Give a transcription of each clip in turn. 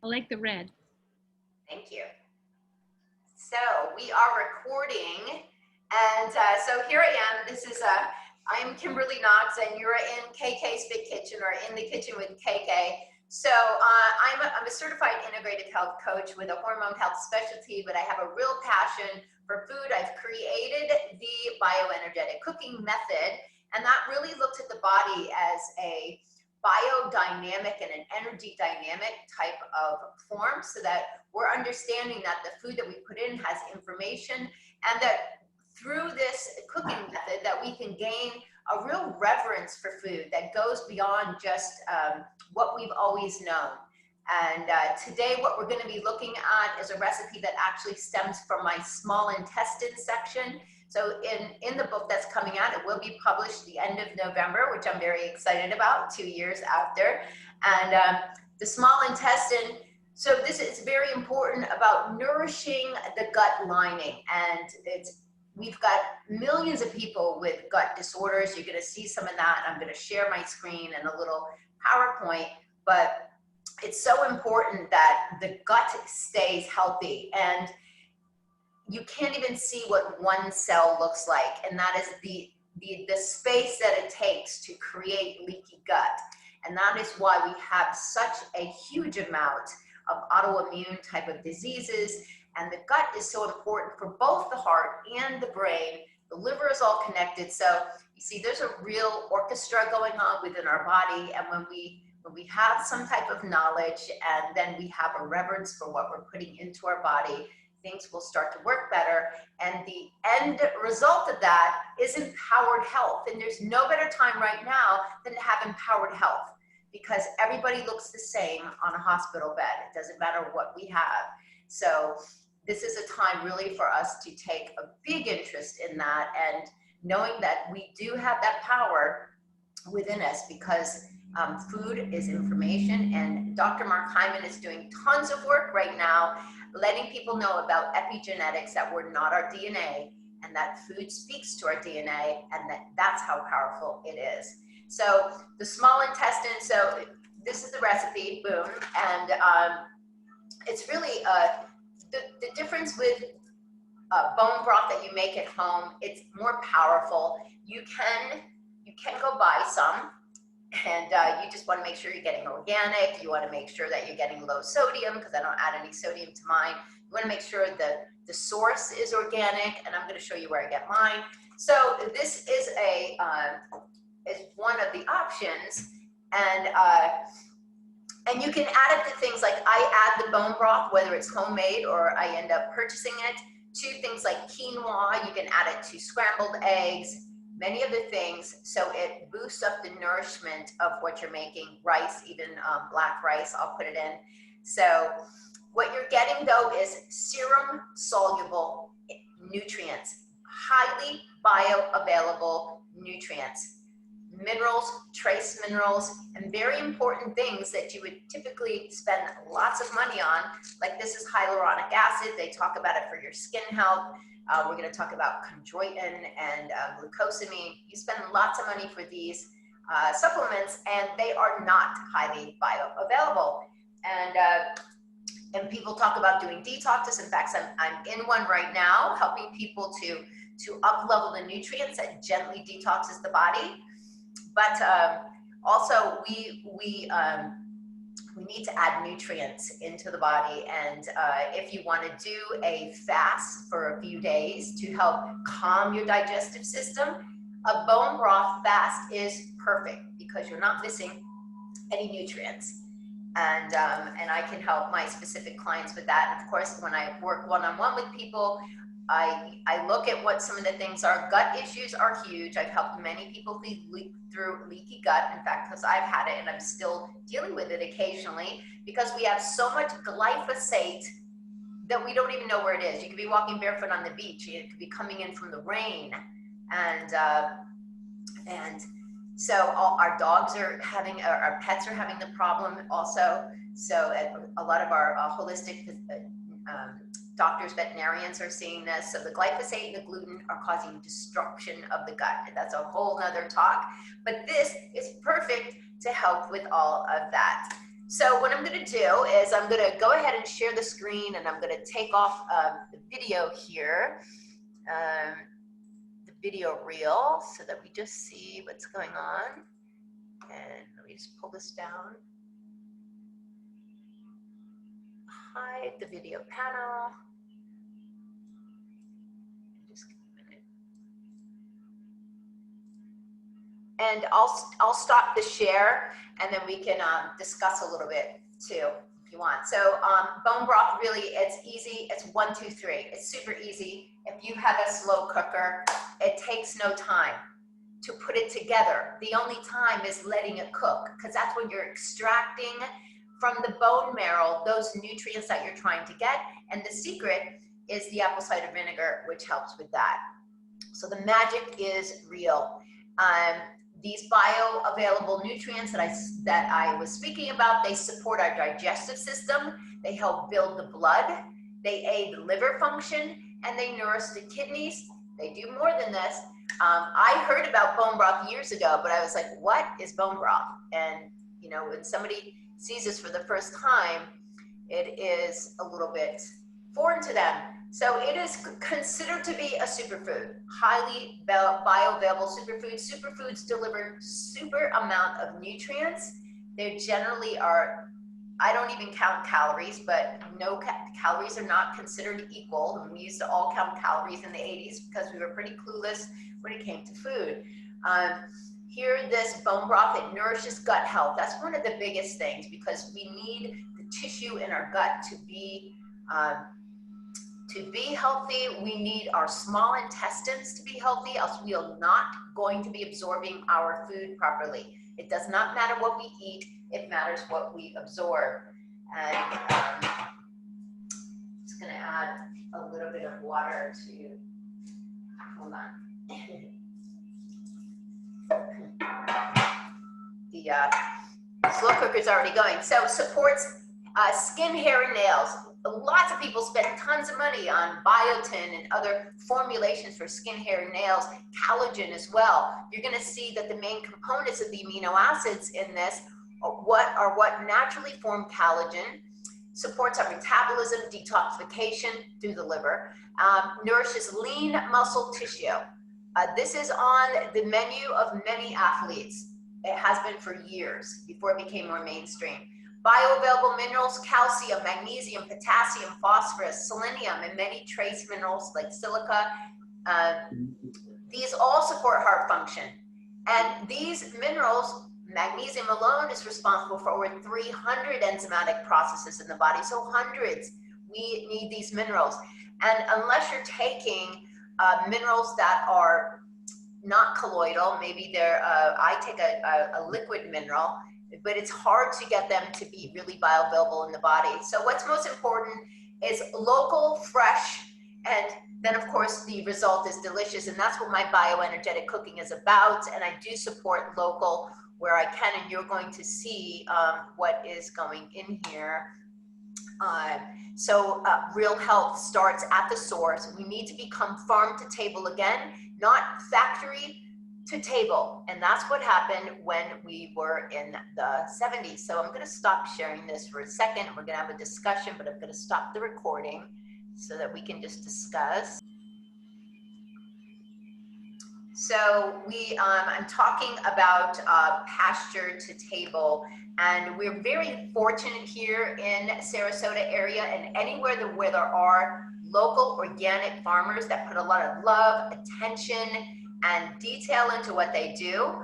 I like the red. Thank you. So we are recording, and so here I am. I'm Kimberly Knox, and you're in KK's Big Kitchen, or in the kitchen with KK. So I'm a certified integrative health coach with a hormone health specialty, but I have a real passion for food. I've created the bioenergetic cooking method, and that really looks at the body as a biodynamic and an energy dynamic type of form, so that we're understanding that the food that we put in has information, and that through this cooking method that we can gain a real reverence for food that goes beyond just what we've always known. And today what we're going to be looking at is a recipe that actually stems from my small intestine section. So in the book that's coming out, it will be published the end of November, which I'm very excited about, 2 years after. And the small intestine, so this is very important about nourishing the gut lining. And we've got millions of people with gut disorders. You're going to see some of that. I'm going to share my screen and a little PowerPoint, but it's so important that the gut stays healthy. And you can't even see what one cell looks like, and that is the space that it takes to create leaky gut. And that is why we have such a huge amount of autoimmune type of diseases. And the gut is so important for both the heart and the brain. The liver is all connected. So you see, there's a real orchestra going on within our body. And when we have some type of knowledge, and then we have a reverence for what we're putting into our body, things will start to work better. And the end result of that is empowered health. And there's no better time right now than to have empowered health, because everybody looks the same on a hospital bed. It doesn't matter what we have. So this is a time really for us to take a big interest in that, and knowing that we do have that power within us, because food is information. And Dr. Mark Hyman is doing tons of work right now, letting people know about epigenetics, that we're not our DNA, and that food speaks to our DNA, and that's how powerful it is. So the small intestine, so this is the recipe, boom. And it's really the difference with bone broth that you make at home. It's more powerful. You can go buy some, and you just want to make sure you're getting organic. You want to make sure that you're getting low sodium, because I don't add any sodium to mine. You want to make sure that the source is organic, and I'm going to show you where I get mine. So this is is one of the options, and you can add it to things like, I add the bone broth, whether it's homemade or I end up purchasing it, to things like quinoa. You can add it to scrambled eggs, many other things, so it boosts up the nourishment of what you're making. Rice, even black rice, I'll put it in. So what you're getting though is serum soluble nutrients, highly bioavailable nutrients, minerals, trace minerals, and very important things that you would typically spend lots of money on. Like this is hyaluronic acid. They talk about it for your skin health. We're going to talk about chondroitin and glucosamine. You spend lots of money for these supplements, and they are not highly bioavailable. And people talk about doing detoxes. In fact, I'm in one right now, helping people to up level the nutrients that gently detoxes the body. But also we need to add nutrients into the body. And if you want to do a fast for a few days to help calm your digestive system, a bone broth fast is perfect, because you're not missing any nutrients. And I can help my specific clients with that. And of course, when I work one-on-one with people, I look at what some of the things are. Gut issues are huge. I've helped many people through leaky gut, in fact, because I've had it and I'm still dealing with it occasionally, because we have so much glyphosate that we don't even know where it is. You could be walking barefoot on the beach. It could be coming in from the rain. And so our dogs are having, our pets are having the problem also. So a lot of our holistic doctors, veterinarians are seeing this. So the glyphosate and the gluten are causing destruction of the gut. That's a whole nother talk, but this is perfect to help with all of that. So what I'm going to do is I'm going to go ahead and share the screen, and I'm going to take off the video here, the video reel, so that we just see what's going on. And let me just pull this down. Hide the video panel. Just give a minute. And I'll stop the share, and then we can discuss a little bit too, if you want. So bone broth, really, it's easy. It's 1, 2, 3. It's super easy. If you have a slow cooker, it takes no time to put it together. The only time is letting it cook, because that's when you're extracting from the bone marrow those nutrients that you're trying to get. And the secret is the apple cider vinegar, which helps with that. So the magic is real. These bioavailable nutrients that I was speaking about, they support our digestive system. They help build the blood. They aid liver function, and they nourish the kidneys. They do more than this. I heard about bone broth years ago, but I was like, what is bone broth? And you know, when somebody sees this for the first time, it is a little bit foreign to them. So it is considered to be a superfood, highly bioavailable superfood. Superfoods deliver super amount of nutrients. They generally are, I don't even count calories, but no calories are not considered equal. We used to all count calories in the 80s because we were pretty clueless when it came to food. Here, this bone broth, it nourishes gut health. That's one of the biggest things, because we need the tissue in our gut to be healthy. We need our small intestines to be healthy, else we are not going to be absorbing our food properly. It does not matter what we eat, it matters what we absorb. And just gonna add a little bit of water to, hold on. The slow cooker's already going. So supports skin, hair, and nails. Lots of people spend tons of money on biotin and other formulations for skin, hair, and nails, collagen as well. You're going to see that the main components of the amino acids in this are what naturally form collagen, supports our metabolism, detoxification through the liver, nourishes lean muscle tissue. This is on the menu of many athletes. It has been for years before it became more mainstream. Bioavailable minerals, calcium, magnesium, potassium, phosphorus, selenium, and many trace minerals like silica. These all support heart function. And these minerals, magnesium alone is responsible for over 300 enzymatic processes in the body. So hundreds, we need these minerals. And unless you're taking minerals that are not colloidal, maybe they're, I take a liquid mineral, but it's hard to get them to be really bioavailable in the body. So what's most important is local, fresh, and then of course the result is delicious. And that's what my bioenergetic cooking is about. And I do support local where I can, and you're going to see what is going in here. Real health starts at the source. We need to become farm to table again, not factory to table. And that's what happened when we were in the 70s. So I'm going to stop sharing this for a second. We're going to have a discussion, but I'm going to stop the recording so that we can just discuss. So I'm talking about pasture to table, and we're very fortunate here in Sarasota area and anywhere where there are local organic farmers that put a lot of love, attention, and detail into what they do.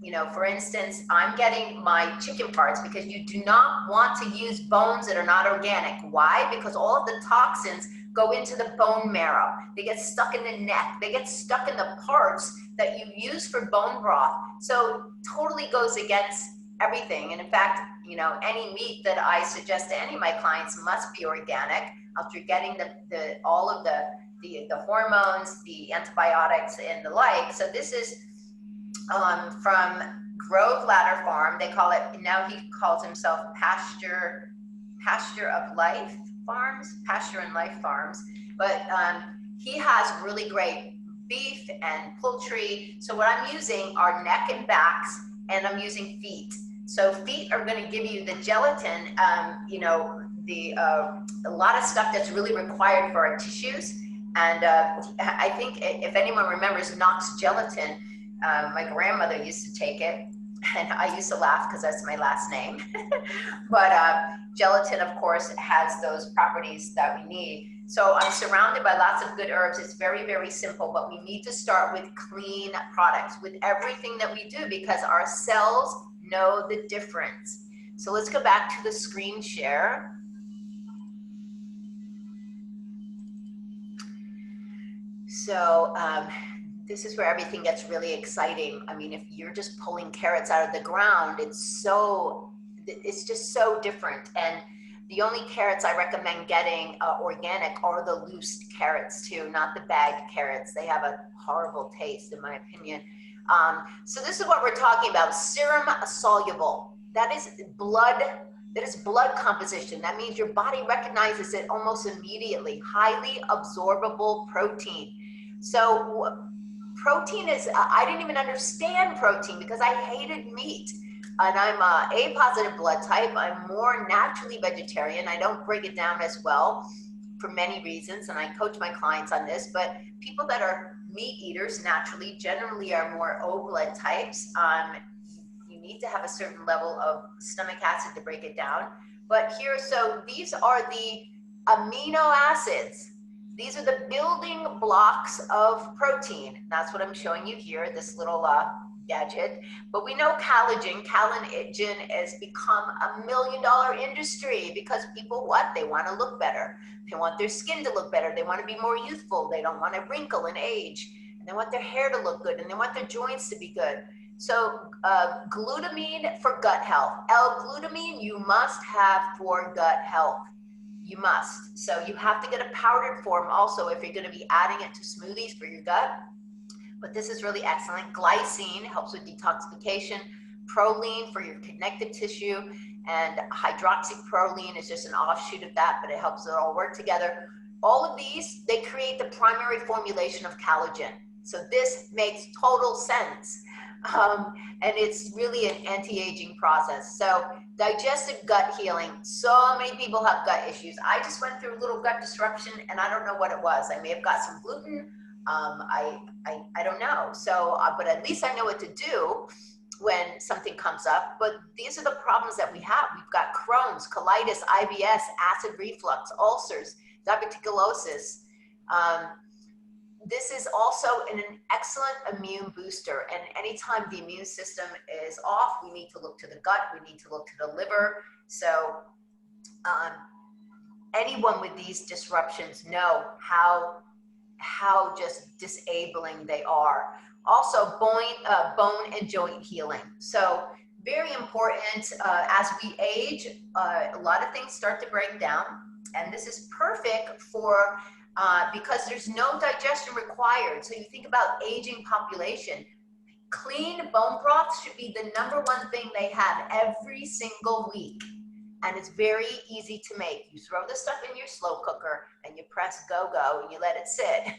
You know, for instance, I'm getting my chicken parts because you do not want to use bones that are not organic. Why? Because all of the toxins go into the bone marrow. They get stuck in the neck. They get stuck in the parts that you use for bone broth. So totally goes against everything. And in fact, you know, any meat that I suggest to any of my clients must be organic after getting all of the hormones, the antibiotics, and the like. So this is from Grove Ladder Farm. They call it, now he calls himself Pasture of Life Farms, Pasture and Life Farms. But he has really great beef and poultry. So what I'm using are neck and backs, and I'm using feet. So feet are going to give you the gelatin, you know, a lot of stuff that's really required for our tissues. And I think if anyone remembers Knox gelatin, my grandmother used to take it, and I used to laugh because that's my last name. But gelatin, of course, has those properties that we need. So I'm surrounded by lots of good herbs. It's very, very simple, but we need to start with clean products with everything that we do, because our cells know the difference. So let's go back to the screen share. So this is where everything gets really exciting. I mean, if you're just pulling carrots out of the ground, it's just so different. And the only carrots I recommend getting organic are the loose carrots too, not the bagged carrots. They have a horrible taste, in my opinion. So this is what we're talking about: serum soluble. That is blood. That is blood composition. That means your body recognizes it almost immediately. Highly absorbable protein. So protein is, I didn't even understand protein because I hated meat. And I'm A positive blood type. I'm more naturally vegetarian. I don't break it down as well for many reasons, and I coach my clients on this. But people that are meat eaters naturally generally are more O blood types. You need to have a certain level of stomach acid to break it down. But here, so these are the amino acids. These are the building blocks of protein. That's what I'm showing you here, this little gadget. But we know collagen has become $1 million industry because people, they want to look better. They want their skin to look better. They want to be more youthful. They don't want to wrinkle and age. And they want their hair to look good, and they want their joints to be good. So glutamine for gut health. L-glutamine you must have for gut health. You must. So you have to get a powdered form also if you're going to be adding it to smoothies for your gut. But this is really excellent. Glycine helps with detoxification. Proline for your connective tissue. And hydroxyproline is just an offshoot of that, but it helps it all work together. All of these, they create the primary formulation of collagen. So this makes total sense. And it's really an anti-aging process. So digestive gut healing. So many people have gut issues. I just went through a little gut disruption, and I don't know what it was. I may have got some gluten. I don't know. So, but at least I know what to do when something comes up. But these are the problems that we have. We've got Crohn's, colitis, IBS, acid reflux, ulcers, diverticulosis. This is also an excellent immune booster. And anytime the immune system is off, we need to look to the gut, we need to look to the liver. So anyone with these disruptions know how just disabling they are. Also bone and joint healing. So very important as we age, a lot of things start to break down. And this is perfect for because there's no digestion required. So you think about aging population, clean bone broth should be the #1 thing they have every single week. And it's very easy to make. You throw the stuff in your slow cooker and you press go, and you let it sit.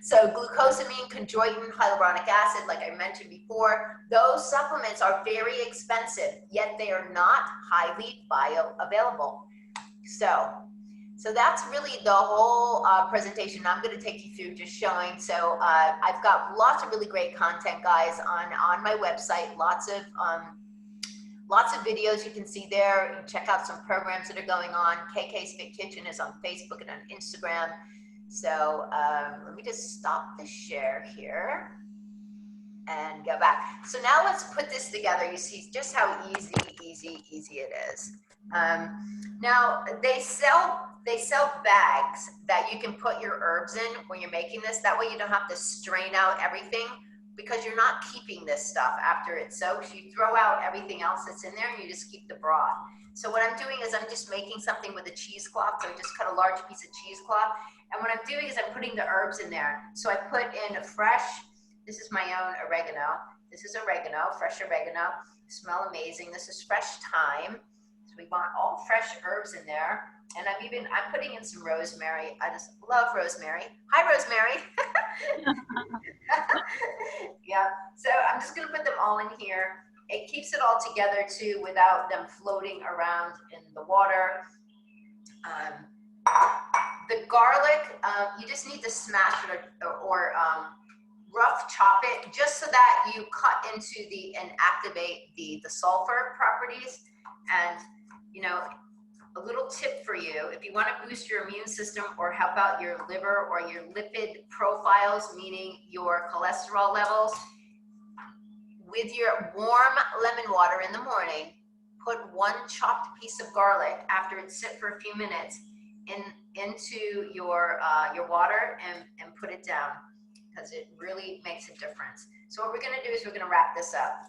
So glucosamine, chondroitin, hyaluronic acid, like I mentioned before, those supplements are very expensive, yet they are not highly bioavailable. So that's really the whole presentation I'm going to take you through, just showing. So I've got lots of really great content, guys, on my website. Lots of videos you can see there. You can check out some programs that are going on. KK's Fit Kitchen is on Facebook and on Instagram. So let me just stop the share here and go back. So now let's put this together. You see just how easy it is. Now they sell bags that you can put your herbs in when you're making this. That way you don't have to strain out everything, because you're not keeping this stuff after it soaks. You throw out everything else that's in there and you just keep the broth. So what I'm doing is I'm just making something with a cheesecloth. So I just cut a large piece of cheesecloth. And what I'm doing is I'm putting the herbs in there. So I put in a fresh, this is my own oregano. This is oregano, fresh oregano. Smell amazing. This is fresh thyme. So we want all fresh herbs in there. And I'm putting in some rosemary. I just love rosemary. Hi, Rosemary. Yeah. So I'm just going to put them all in here. it keeps it all together too without them floating around in the water. The garlic, you just need to smash it or rough chop it just so that you cut into and activate the sulfur properties. And, you know, a little tip for you, if you want to boost your immune system or help out your liver or your lipid profiles, meaning your cholesterol levels, with your warm lemon water in the morning, put one chopped piece of garlic after it's sit for a few minutes into your water and put it down, because it really makes a difference. So what we're going to do is we're going to wrap this up.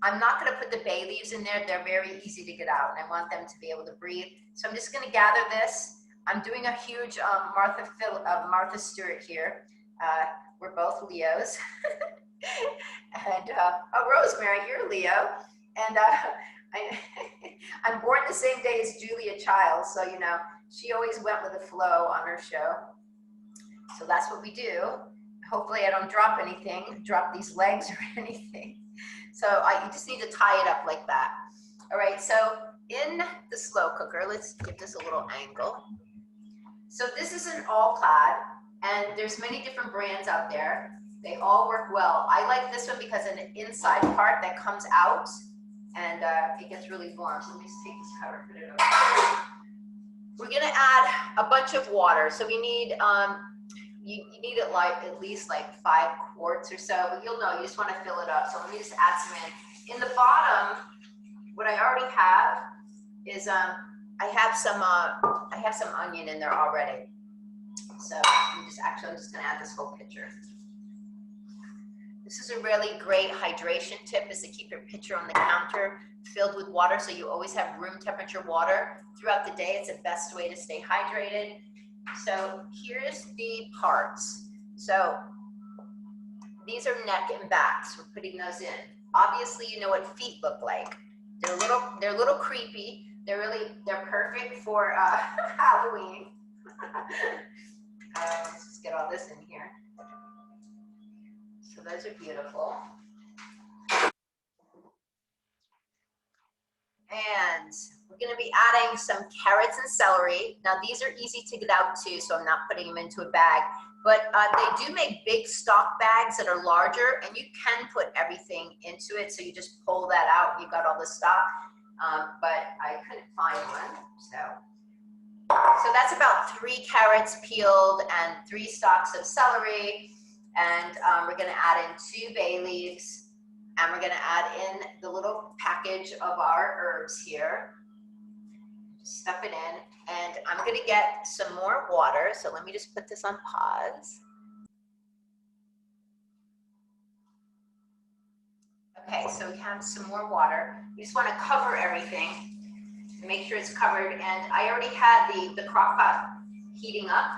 I'm not going to put the bay leaves in there. They're very easy to get out, and I want them to be able to breathe. So I'm just going to gather this. I'm doing a huge Martha Stewart here. We're both Leos. And oh, Rosemary, you're Leo. And I'm born the same day as Julia Childs, so you know, she always went with the flow on her show. So that's what we do. Hopefully I don't drop anything, drop these legs or anything. So you just need to tie it up like that. All right, so in the slow cooker, let's give this a little angle. So this is an all-clad, and there's many different brands out there. They all work well. I like this one because an inside part that comes out, and it gets really warm. So let me just take this cover, put it over. We're gonna add a bunch of water. So we need, you need it like at least like 5 quarts or so, but you'll know, you just wanna fill it up. So let me just add some in. In the bottom, what I already have is, I have some onion in there already. So I'm just gonna add this whole pitcher. This is a really great hydration tip, is to keep your pitcher on the counter filled with water, so you always have room temperature water throughout the day. It's the best way to stay hydrated. So here's the parts. So these are neck and backs. We're putting those in. Obviously, you know what feet look like. They're a little creepy. They're perfect for Halloween. Let's just get all this in here. So those are beautiful. And we're going to be adding some carrots and celery. Now these are easy to get out too, so I'm not putting them into a bag. But they do make big stock bags that are larger, and you can put everything into it. So you just pull that out, you got all the stock. But I couldn't find one. So that's about 3 carrots peeled and 3 stalks of celery. And we're going to add in 2 bay leaves, and we're going to add in the little package of our herbs here. Just stuff it in, and I'm going to get some more water. So let me just put this on pause. Okay, so we have some more water. We just want to cover everything and make sure it's covered. And I already had the crock pot heating up.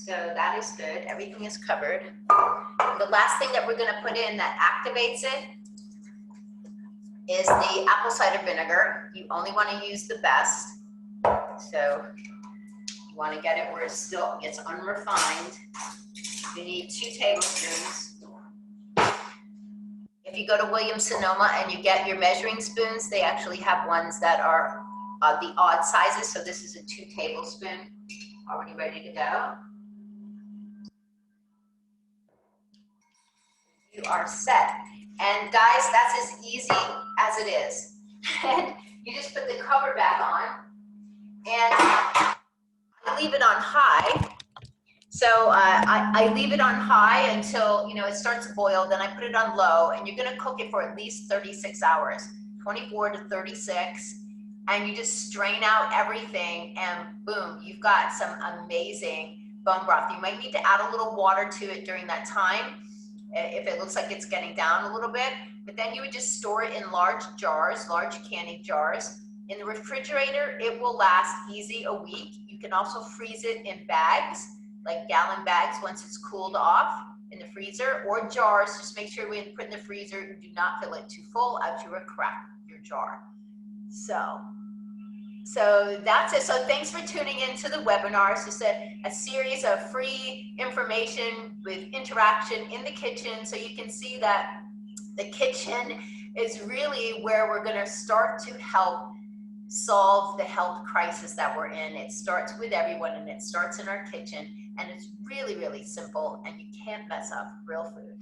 So that is good. Everything is covered. The last thing that we're going to put in that activates it is the apple cider vinegar. You only want to use the best. So you want to get it where it's unrefined. You need 2 tablespoons. If you go to Williams-Sonoma and you get your measuring spoons, they actually have ones that are the odd sizes. So this is a 2 tablespoon, already ready to go. You are set. And guys, that's as easy as it is. And you just put the cover back on, and I leave it on high. So I leave it on high until, you know, it starts to boil. Then I put it on low, and you're going to cook it for at least 36 hours, 24 to 36. And you just strain out everything, and boom, you've got some amazing bone broth. You might need to add a little water to it during that time if it looks like it's getting down a little bit. But then you would just store it in large jars, large canning jars. In the refrigerator, it will last easy a week. You can also freeze it in bags, like gallon bags, once it's cooled off in the freezer, or jars. Just make sure when you put in the freezer, do not fill it too full, else you will crack your jar. So So that's it. So thanks for tuning into the webinar. It's just a series of free information with interaction in the kitchen, so you can see that the kitchen is really where we're going to start to help solve the health crisis that we're in. It starts with everyone, and it starts in our kitchen, and it's really, really simple, and you can't mess up real food.